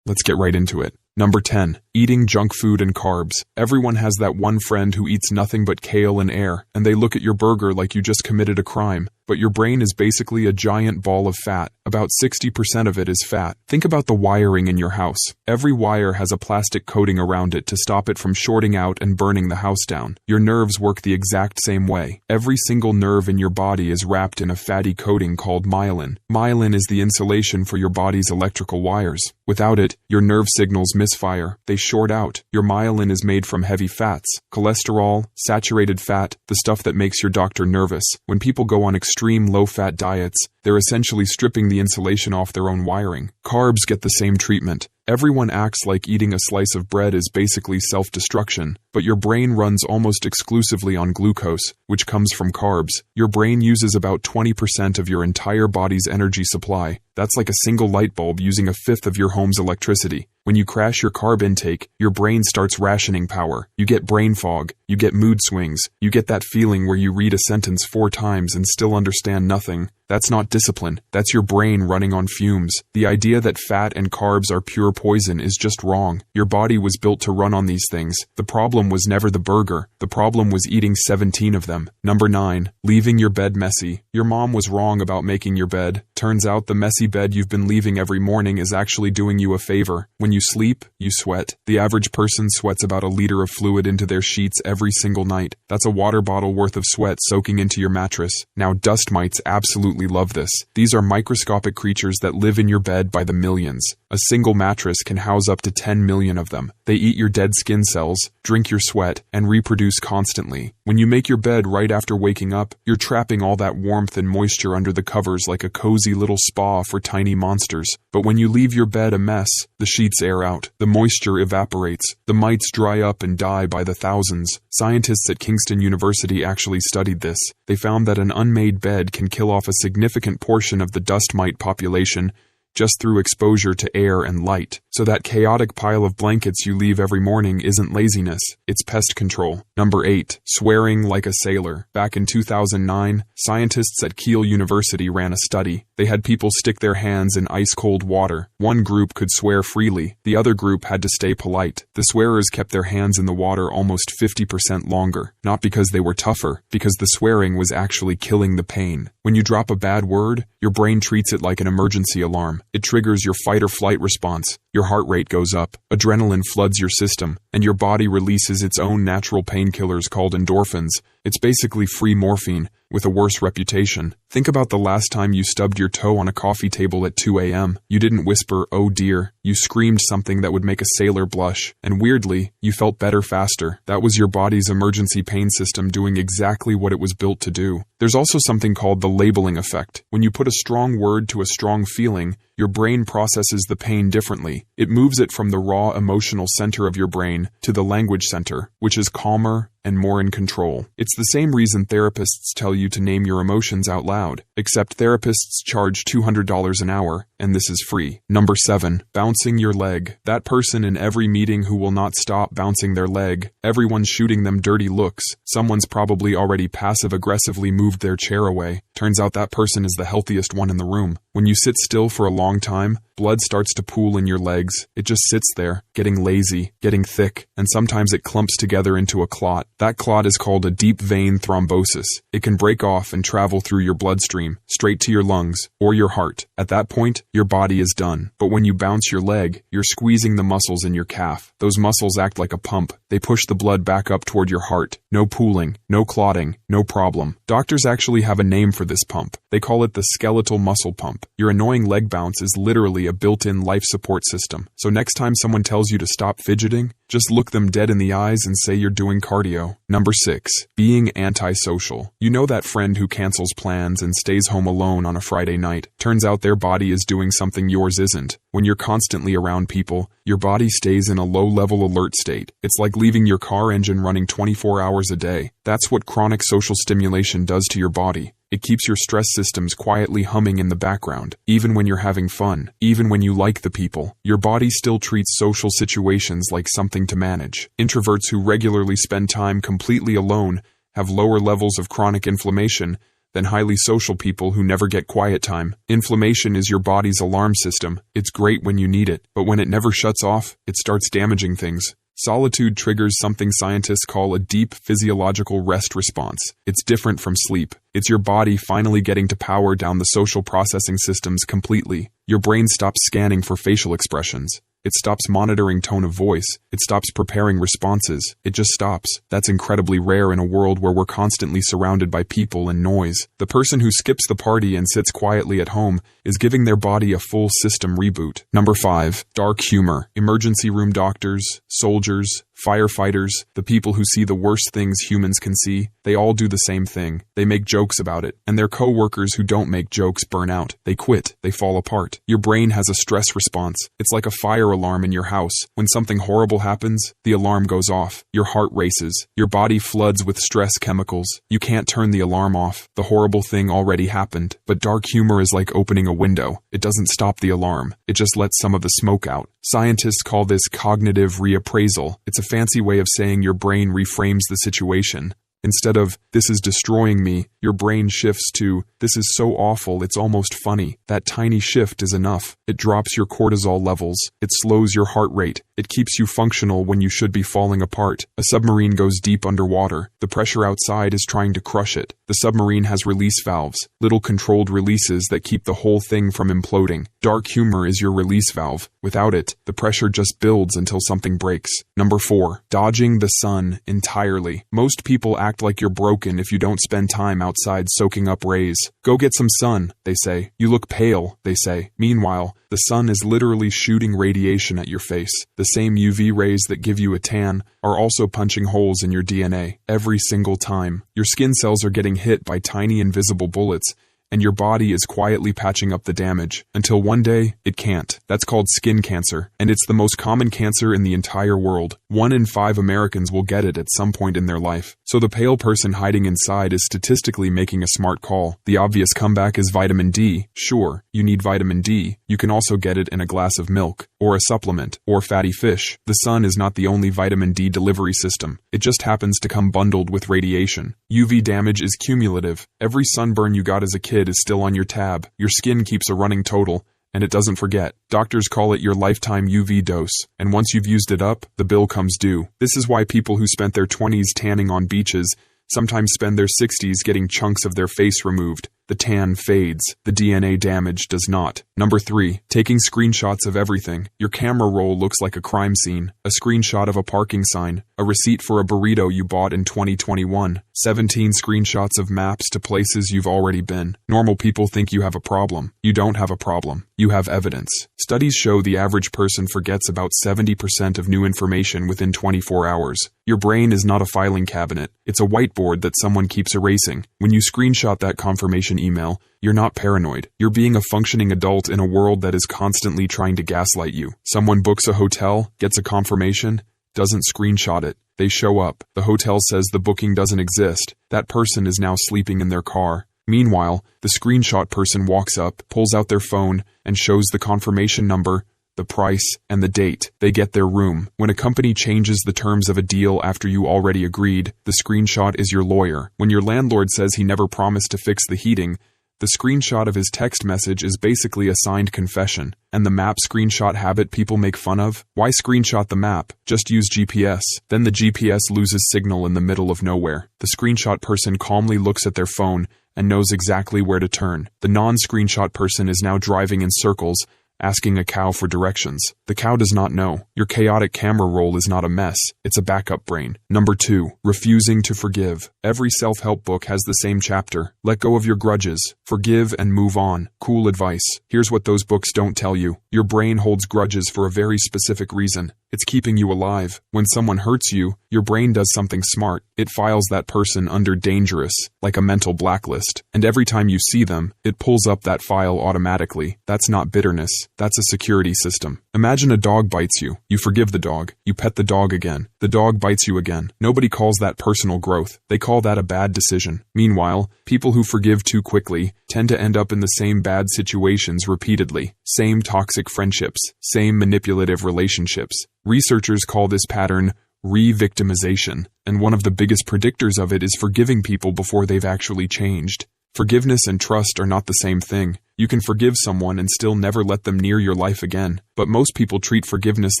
Let's get right into it. Number 10. Eating junk food and carbs. Everyone has that one friend who eats nothing but kale and air, and they look at your burger like you just committed a crime. But your brain is basically a giant ball of fat. About 60% of it is fat. Think about the wiring in your house. Every wire has a plastic coating around it to stop it from shorting out and burning the house down. Your nerves work the exact same way. Every single nerve in your body is wrapped in a fatty coating called myelin. Myelin is the insulation for your body's electrical wires. Without it, your nerve signals misfire. They short out. Your myelin is made from heavy fats, cholesterol, saturated fat, the stuff that makes your doctor nervous. When people go on extreme low-fat diets, they're essentially stripping the insulation off their own wiring. Carbs get the same treatment. Everyone acts like eating a slice of bread is basically self-destruction, but your brain runs almost exclusively on glucose, which comes from carbs. Your brain uses about 20% of your entire body's energy supply. That's like a single light bulb using a fifth of your home's electricity. When you crash your carb intake, your brain starts rationing power. You get brain fog, you get mood swings, you get that feeling where you read a sentence 4 times and still understand nothing. That's not discipline. That's your brain running on fumes. The idea that fat and carbs are pure poison is just wrong. Your body was built to run on these things. The problem was never the burger. The problem was eating 17 of them. Number 9. Leaving your bed messy. Your mom was wrong about making your bed. Turns out the messy bed you've been leaving every morning is actually doing you a favor. When you sleep, you sweat. The average person sweats about a liter of fluid into their sheets every single night. That's a water bottle worth of sweat soaking into your mattress. Now, dust mites absolutely love this. These are microscopic creatures that live in your bed by the millions. A single mattress can house up to 10 million of them. They eat your dead skin cells, drink your sweat, and reproduce constantly. When you make your bed right after waking up, you're trapping all that warmth and moisture under the covers like a cozy little spa for tiny monsters. But when you leave your bed a mess, the sheets air out, the moisture evaporates, the mites dry up and die by the thousands. Scientists at Kingston University actually studied this. They found that an unmade bed can kill off a significant portion of the dust mite population just through exposure to air and light. So that chaotic pile of blankets you leave every morning isn't laziness, it's pest control. Number 8. Swearing like a sailor. Back in 2009, scientists at Kiel University ran a study. They had people stick their hands in ice-cold water. One group could swear freely. The other group had to stay polite. The swearers kept their hands in the water almost 50% longer. Not because they were tougher, because the swearing was actually killing the pain. When you drop a bad word, your brain treats it like an emergency alarm. It triggers your fight or flight response. Your heart rate goes up, adrenaline floods your system, and your body releases its own natural painkillers called endorphins. It's basically free morphine, with a worse reputation. Think about the last time you stubbed your toe on a coffee table at 2 a.m. You didn't whisper, "Oh dear." You screamed something that would make a sailor blush, and weirdly, you felt better faster. That was your body's emergency pain system doing exactly what it was built to do. There's also something called the labeling effect. When you put a strong word to a strong feeling, your brain processes the pain differently. It moves it from the raw emotional center of your brain to the language center, which is calmer and more in control. It's the same reason therapists tell you to name your emotions out loud, except therapists charge $200 an hour, and this is free. Number 7. Bouncing your leg. That person in every meeting who will not stop bouncing their leg. Everyone's shooting them dirty looks. Someone's probably already passive-aggressively moved their chair away. Turns out that person is the healthiest one in the room. When you sit still for a long time, blood starts to pool in your legs. It just sits there, getting lazy, getting thick, and sometimes it clumps together into a clot. That clot is called a deep vein thrombosis. It can break off and travel through your bloodstream, straight to your lungs, or your heart. At that point, your body is done. But when you bounce your leg, you're squeezing the muscles in your calf. Those muscles act like a pump. They push the blood back up toward your heart. No pooling, no clotting, no problem. Doctors actually have a name for this pump. They call it the skeletal muscle pump. Your annoying leg bounce is literally a built-in life support system. So next time someone tells you to stop fidgeting, just look them dead in the eyes and say you're doing cardio. Number 6. Being antisocial. You know that friend who cancels plans and stays home alone on a Friday night. Turns out their body is doing something yours isn't. When you're constantly around people, your body stays in a low-level alert state. It's like leaving your car engine running 24 hours a day. That's what chronic social stimulation does to your body. It keeps your stress systems quietly humming in the background. Even when you're having fun, even when you like the people, your body still treats social situations like something to manage. Introverts who regularly spend time completely alone have lower levels of chronic inflammation than highly social people who never get quiet time. Inflammation is your body's alarm system. It's great when you need it, but when it never shuts off, it starts damaging things. Solitude triggers something scientists call a deep physiological rest response. It's different from sleep. It's your body finally getting to power down the social processing systems completely. Your brain stops scanning for facial expressions. It stops monitoring tone of voice. It stops preparing responses. It just stops. That's incredibly rare in a world where we're constantly surrounded by people and noise. The person who skips the party and sits quietly at home is giving their body a full system reboot. Number 5. Dark humor. Emergency room doctors, soldiers, firefighters, the people who see the worst things humans can see, they all do the same thing. They make jokes about it, and their co-workers who don't make jokes burn out. They quit. They fall apart. Your brain has a stress response. It's like a fire alarm in your house. When something horrible happens, the alarm goes off. Your heart races. Your body floods with stress chemicals. You can't turn the alarm off. The horrible thing already happened. But dark humor is like opening a window. It doesn't stop the alarm. It just lets some of the smoke out. Scientists call this cognitive reappraisal. It's a fancy way of saying your brain reframes the situation. Instead of, "This is destroying me," your brain shifts to, "This is so awful, it's almost funny." That tiny shift is enough. It drops your cortisol levels. It slows your heart rate. It keeps you functional when you should be falling apart. A submarine goes deep underwater. The pressure outside is trying to crush it. The submarine has release valves, little controlled releases that keep the whole thing from imploding. Dark humor is your release valve. Without it, the pressure just builds until something breaks. Number 4. Dodging the sun entirely. Most people act like you're broken if you don't spend time outside soaking up rays. Go get some sun, they say. You look pale, they say. Meanwhile, the sun is literally shooting radiation at your face. The same UV rays that give you a tan are also punching holes in your DNA. Every single time. Your skin cells are getting hit by tiny invisible bullets, and your body is quietly patching up the damage, until one day, it can't. That's called skin cancer, and it's the most common cancer in the entire world. 1 in 5 Americans will get it at some point in their life. So the pale person hiding inside is statistically making a smart call. The obvious comeback is vitamin D. Sure, you need vitamin D. You can also get it in a glass of milk, or a supplement, or fatty fish. The sun is not the only vitamin D delivery system. It just happens to come bundled with radiation. UV damage is cumulative. Every sunburn you got as a kid is still on your tab. Your skin keeps a running total, and it doesn't forget. Doctors call it your lifetime UV dose, and once you've used it up, the bill comes due. This is why people who spent their 20s tanning on beaches sometimes spend their 60s getting chunks of their face removed. The tan fades. The DNA damage does not. Number 3. Taking screenshots of everything. Your camera roll looks like a crime scene. A screenshot of a parking sign. A receipt for a burrito you bought in 2021. 17 screenshots of maps to places you've already been. Normal people think you have a problem. You don't have a problem. You have evidence. Studies show the average person forgets about 70% of new information within 24 hours. Your brain is not a filing cabinet. It's a whiteboard that someone keeps erasing. When you screenshot that confirmation email, you're not paranoid. You're being a functioning adult in a world that is constantly trying to gaslight you. Someone books a hotel, gets a confirmation, doesn't screenshot it. They show up. The hotel says the booking doesn't exist. That person is now sleeping in their car. Meanwhile, the screenshot person walks up, pulls out their phone, and shows the confirmation number, the price, and the date. They get their room. When a company changes the terms of a deal after you already agreed, the screenshot is your lawyer. When your landlord says he never promised to fix the heating, the screenshot of his text message is basically a signed confession. And the map screenshot habit people make fun of? Why screenshot the map? Just use GPS. Then the GPS loses signal in the middle of nowhere. The screenshot person calmly looks at their phone and knows exactly where to turn. The non-screenshot person is now driving in circles, asking a cow for directions. The cow does not know. Your chaotic camera roll is not a mess. It's a backup brain. Number 2. Refusing to forgive. Every self-help book has the same chapter. Let go of your grudges. Forgive and move on. Cool advice. Here's what those books don't tell you. Your brain holds grudges for a very specific reason. It's keeping you alive. When someone hurts you, your brain does something smart. It files that person under dangerous, like a mental blacklist. And every time you see them, it pulls up that file automatically. That's not bitterness. That's a security system. Imagine a dog bites you. You forgive the dog. You pet the dog again. The dog bites you again. Nobody calls that personal growth. They call that a bad decision. Meanwhile, people who forgive too quickly tend to end up in the same bad situations repeatedly. Same toxic friendships. Same manipulative relationships. Researchers call this pattern re-victimization, and one of the biggest predictors of it is forgiving people before they've actually changed. Forgiveness and trust are not the same thing. You can forgive someone and still never let them near your life again. But most people treat forgiveness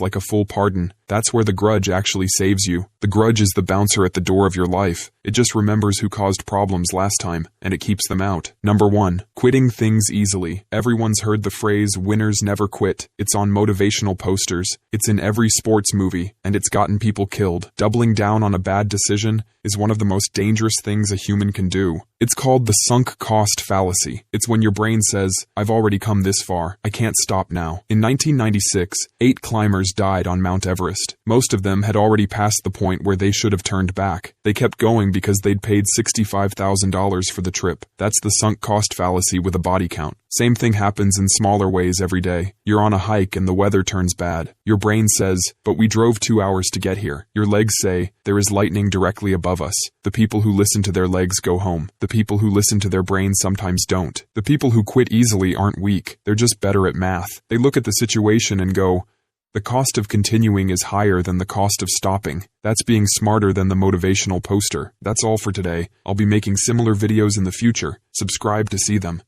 like a full pardon. That's where the grudge actually saves you. The grudge is the bouncer at the door of your life. It just remembers who caused problems last time, and it keeps them out. Number 1. Quitting things easily. Everyone's heard the phrase, winners never quit. It's on motivational posters. It's in every sports movie, and it's gotten people killed. Doubling down on a bad decision is one of the most dangerous things a human can do. It's called the sunk cost fallacy. It's when your brain says, I've already come this far. I can't stop now. In 1996, 8 climbers died on Mount Everest. Most of them had already passed the point where they should have turned back. They kept going because they'd paid $65,000 for the trip. That's the sunk cost fallacy with a body count. Same thing happens in smaller ways every day. You're on a hike and the weather turns bad. Your brain says, but we drove 2 hours to get here. Your legs say, there is lightning directly above us. The people who listen to their legs go home. The people who listen to their brains sometimes don't. The people who quit easily aren't weak. They're just better at math. They look at the situation and go, the cost of continuing is higher than the cost of stopping. That's being smarter than the motivational poster. That's all for today. I'll be making similar videos in the future. Subscribe to see them.